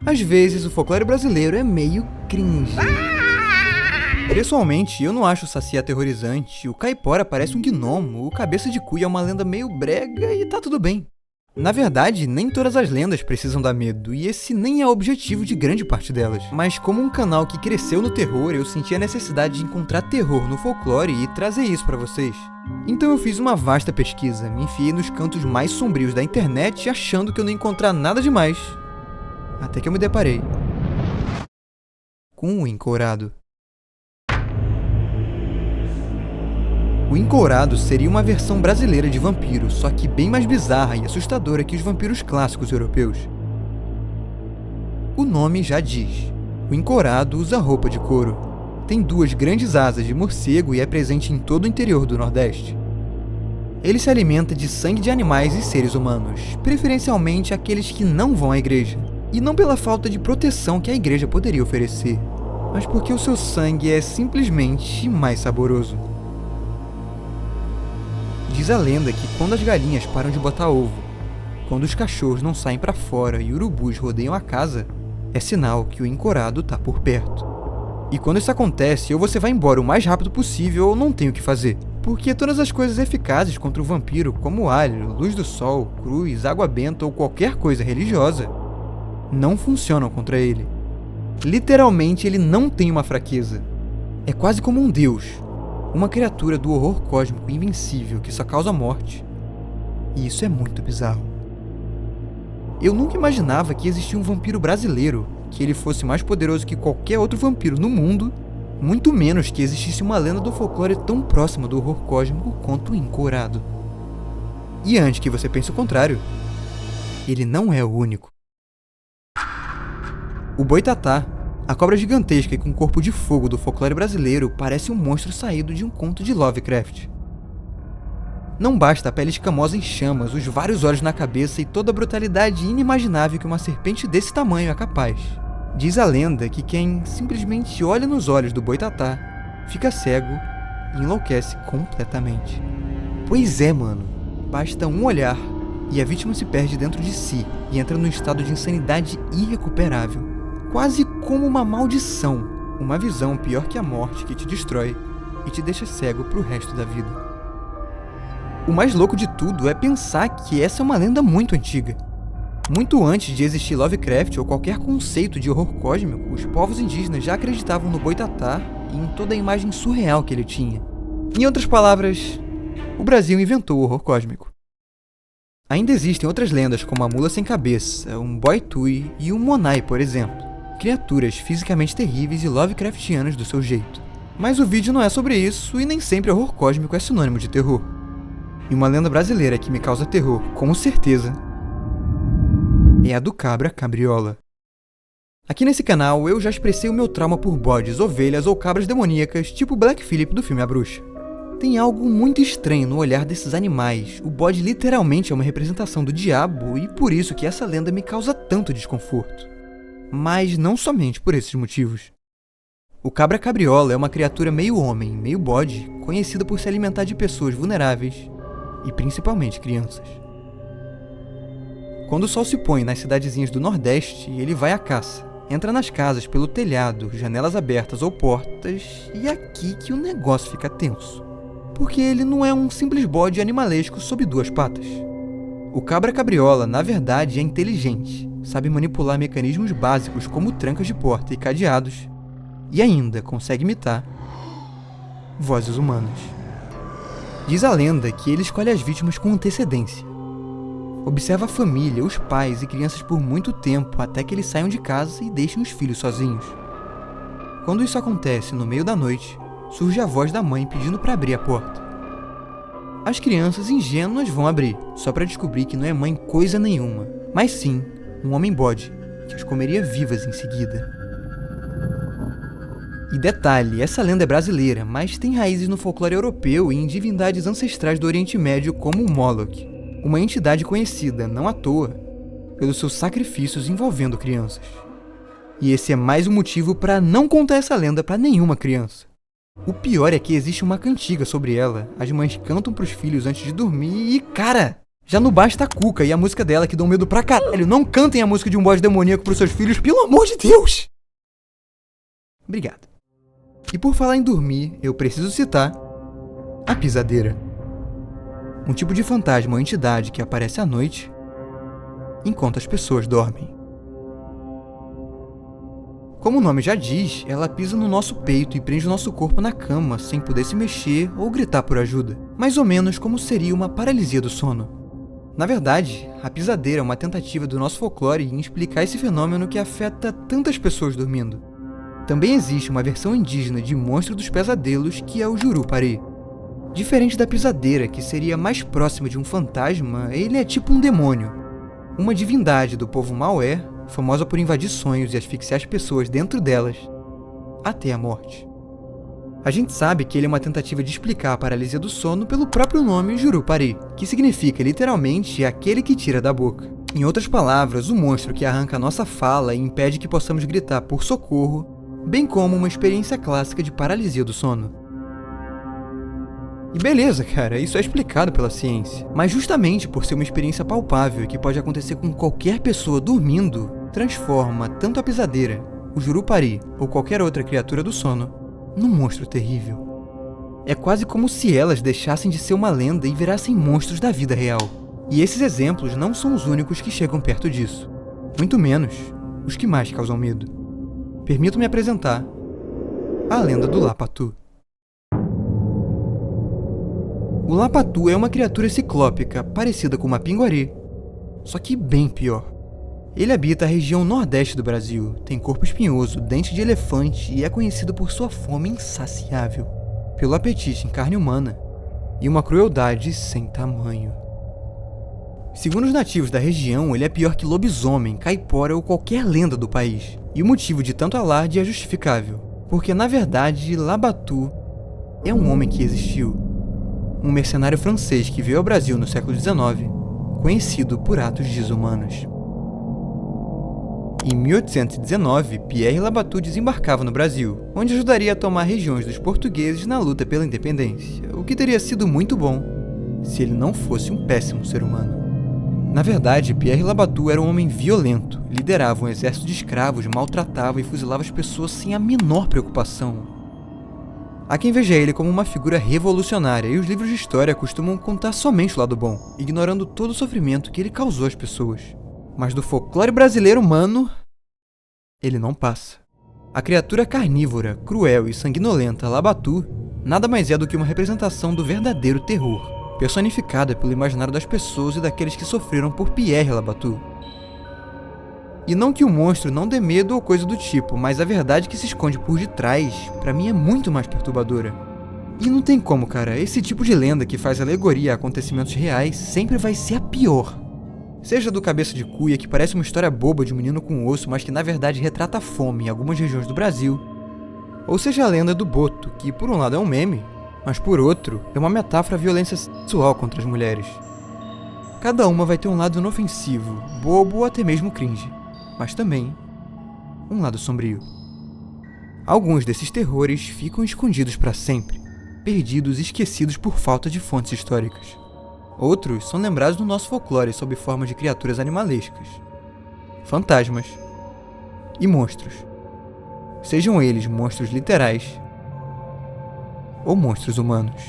Às vezes, o folclore brasileiro é meio cringe. Pessoalmente, eu não acho o Saci aterrorizante, o Caipora parece um gnomo, o Cabeça de Cuia é uma lenda meio brega e tá tudo bem. Na verdade, nem todas as lendas precisam dar medo, e esse nem é o objetivo de grande parte delas. Mas como um canal que cresceu no terror, eu senti a necessidade de encontrar terror no folclore e trazer isso pra vocês. Então eu fiz uma vasta pesquisa, me enfiei nos cantos mais sombrios da internet achando que eu não ia encontrar nada demais. Até que eu me deparei com o Encourado. O Encourado seria uma versão brasileira de vampiro, só que bem mais bizarra e assustadora que os vampiros clássicos europeus. O nome já diz. O Encourado usa roupa de couro. Tem 2 grandes asas de morcego e é presente em todo o interior do Nordeste. Ele se alimenta de sangue de animais e seres humanos, preferencialmente aqueles que não vão à igreja. E não pela falta de proteção que a igreja poderia oferecer, mas porque o seu sangue é simplesmente mais saboroso. Diz a lenda que quando as galinhas param de botar ovo, quando os cachorros não saem pra fora e urubus rodeiam a casa, é sinal que o Encourado tá por perto. E quando isso acontece, ou você vai embora o mais rápido possível ou não tem o que fazer. Porque todas as coisas eficazes contra o vampiro, como alho, luz do sol, cruz, água benta ou qualquer coisa religiosa, não funcionam contra ele. Literalmente, ele não tem uma fraqueza. É quase como um deus. Uma criatura do horror cósmico invencível que só causa morte. E isso é muito bizarro. Eu nunca imaginava que existia um vampiro brasileiro, que ele fosse mais poderoso que qualquer outro vampiro no mundo, muito menos que existisse uma lenda do folclore tão próxima do horror cósmico quanto o Encourado. E antes que você pense o contrário, ele não é o único. O Boitatá, a cobra gigantesca e com corpo de fogo do folclore brasileiro, parece um monstro saído de um conto de Lovecraft. Não basta a pele escamosa em chamas, os vários olhos na cabeça e toda a brutalidade inimaginável que uma serpente desse tamanho é capaz. Diz a lenda que quem simplesmente olha nos olhos do Boitatá fica cego e enlouquece completamente. Pois é, mano. Basta um olhar e a vítima se perde dentro de si e entra num estado de insanidade irrecuperável. Quase como uma maldição, uma visão pior que a morte que te destrói e te deixa cego pro resto da vida. O mais louco de tudo é pensar que essa é uma lenda muito antiga. Muito antes de existir Lovecraft ou qualquer conceito de horror cósmico, os povos indígenas já acreditavam no Boitatá e em toda a imagem surreal que ele tinha. Em outras palavras, o Brasil inventou o horror cósmico. Ainda existem outras lendas como a Mula Sem Cabeça, um Boitui e um Monai, por exemplo. Criaturas fisicamente terríveis e Lovecraftianas do seu jeito. Mas o vídeo não é sobre isso e nem sempre horror cósmico é sinônimo de terror. E uma lenda brasileira que me causa terror, com certeza, é a do Cabra Cabriola. Aqui nesse canal eu já expressei o meu trauma por bodes, ovelhas ou cabras demoníacas, tipo Black Phillip do filme A Bruxa. Tem algo muito estranho no olhar desses animais. O bode literalmente é uma representação do diabo e por isso que essa lenda me causa tanto desconforto. Mas não somente por esses motivos. O Cabra Cabriola é uma criatura meio homem, meio bode, conhecida por se alimentar de pessoas vulneráveis e principalmente crianças. Quando o sol se põe nas cidadezinhas do Nordeste, ele vai à caça. Entra nas casas pelo telhado, janelas abertas ou portas, e é aqui que o negócio fica tenso. Porque ele não é um simples bode animalesco sob 2 patas. O Cabra Cabriola, na verdade, é inteligente, sabe manipular mecanismos básicos como trancas de porta e cadeados, e ainda consegue imitar vozes humanas. Diz a lenda que ele escolhe as vítimas com antecedência. Observa a família, os pais e crianças por muito tempo até que eles saiam de casa e deixem os filhos sozinhos. Quando isso acontece no meio da noite, surge a voz da mãe pedindo para abrir a porta. As crianças ingênuas vão abrir, só para descobrir que não é mãe coisa nenhuma, mas sim um homem bode, que as comeria vivas em seguida. E detalhe, essa lenda é brasileira, mas tem raízes no folclore europeu e em divindades ancestrais do Oriente Médio como o Moloch, uma entidade conhecida, não à toa, pelos seus sacrifícios envolvendo crianças. E esse é mais um motivo para não contar essa lenda para nenhuma criança. O pior é que existe uma cantiga sobre ela, as mães cantam pros filhos antes de dormir e, cara, Já não basta a Cuca e a música dela que dão medo pra caralho. Não cantem a música de um bode demoníaco pros seus filhos, pelo amor de Deus! Obrigado. E por falar em dormir, eu preciso citar a pisadeira. Um tipo de fantasma ou entidade que aparece à noite enquanto as pessoas dormem. Como o nome já diz, ela pisa no nosso peito e prende o nosso corpo na cama sem poder se mexer ou gritar por ajuda. Mais ou menos como seria uma paralisia do sono. Na verdade, a pisadeira é uma tentativa do nosso folclore em explicar esse fenômeno que afeta tantas pessoas dormindo. Também existe uma versão indígena de monstro dos pesadelos que é o Jurupari. Diferente da pisadeira, que seria mais próxima de um fantasma, ele é tipo um demônio. Uma divindade do povo Maué, famosa por invadir sonhos e asfixiar as pessoas dentro delas, até a morte. A gente sabe que ele é uma tentativa de explicar a paralisia do sono pelo próprio nome Jurupari, que significa literalmente aquele que tira da boca. Em outras palavras, o monstro que arranca a nossa fala e impede que possamos gritar por socorro, bem como uma experiência clássica de paralisia do sono. E beleza, cara, isso é explicado pela ciência. Mas justamente por ser uma experiência palpável e que pode acontecer com qualquer pessoa dormindo, transforma tanto a pisadeira, o Jurupari ou qualquer outra criatura do sono num monstro terrível. É quase como se elas deixassem de ser uma lenda e virassem monstros da vida real. E esses exemplos não são os únicos que chegam perto disso. Muito menos os que mais causam medo. Permito-me apresentar a lenda do Lapatu. O Lapatu é uma criatura ciclópica parecida com uma pinguari, só que bem pior. Ele habita a região nordeste do Brasil, tem corpo espinhoso, dente de elefante e é conhecido por sua fome insaciável, pelo apetite em carne humana e uma crueldade sem tamanho. Segundo os nativos da região, ele é pior que lobisomem, caipora ou qualquer lenda do país. E o motivo de tanto alarde é justificável, porque na verdade Labatu é um homem que existiu. Um mercenário francês que veio ao Brasil no século XIX, conhecido por atos desumanos. Em 1819, Pierre Labatu desembarcava no Brasil, onde ajudaria a tomar regiões dos portugueses na luta pela independência, o que teria sido muito bom se ele não fosse um péssimo ser humano. Na verdade, Pierre Labatu era um homem violento, liderava um exército de escravos, maltratava e fuzilava as pessoas sem a menor preocupação. Há quem veja ele como uma figura revolucionária, e os livros de história costumam contar somente o lado bom, ignorando todo o sofrimento que ele causou às pessoas. Mas do folclore brasileiro humano, ele não passa. A criatura carnívora, cruel e sanguinolenta Labatu nada mais é do que uma representação do verdadeiro terror, personificada pelo imaginário das pessoas e daqueles que sofreram por Pierre Labatu. E não que o monstro não dê medo ou coisa do tipo, mas a verdade que se esconde por detrás, pra mim é muito mais perturbadora. E não tem como, cara, esse tipo de lenda que faz alegoria a acontecimentos reais sempre vai ser a pior. Seja do Cabeça de Cuia, que parece uma história boba de um menino com osso, mas que na verdade retrata a fome em algumas regiões do Brasil, ou seja a lenda do Boto, que por um lado é um meme, mas por outro é uma metáfora à violência sexual contra as mulheres. Cada uma vai ter um lado inofensivo, bobo ou até mesmo cringe, mas também um lado sombrio. Alguns desses terrores ficam escondidos para sempre, perdidos e esquecidos por falta de fontes históricas. Outros são lembrados no nosso folclore sob forma de criaturas animalescas, fantasmas e monstros. Sejam eles monstros literais ou monstros humanos.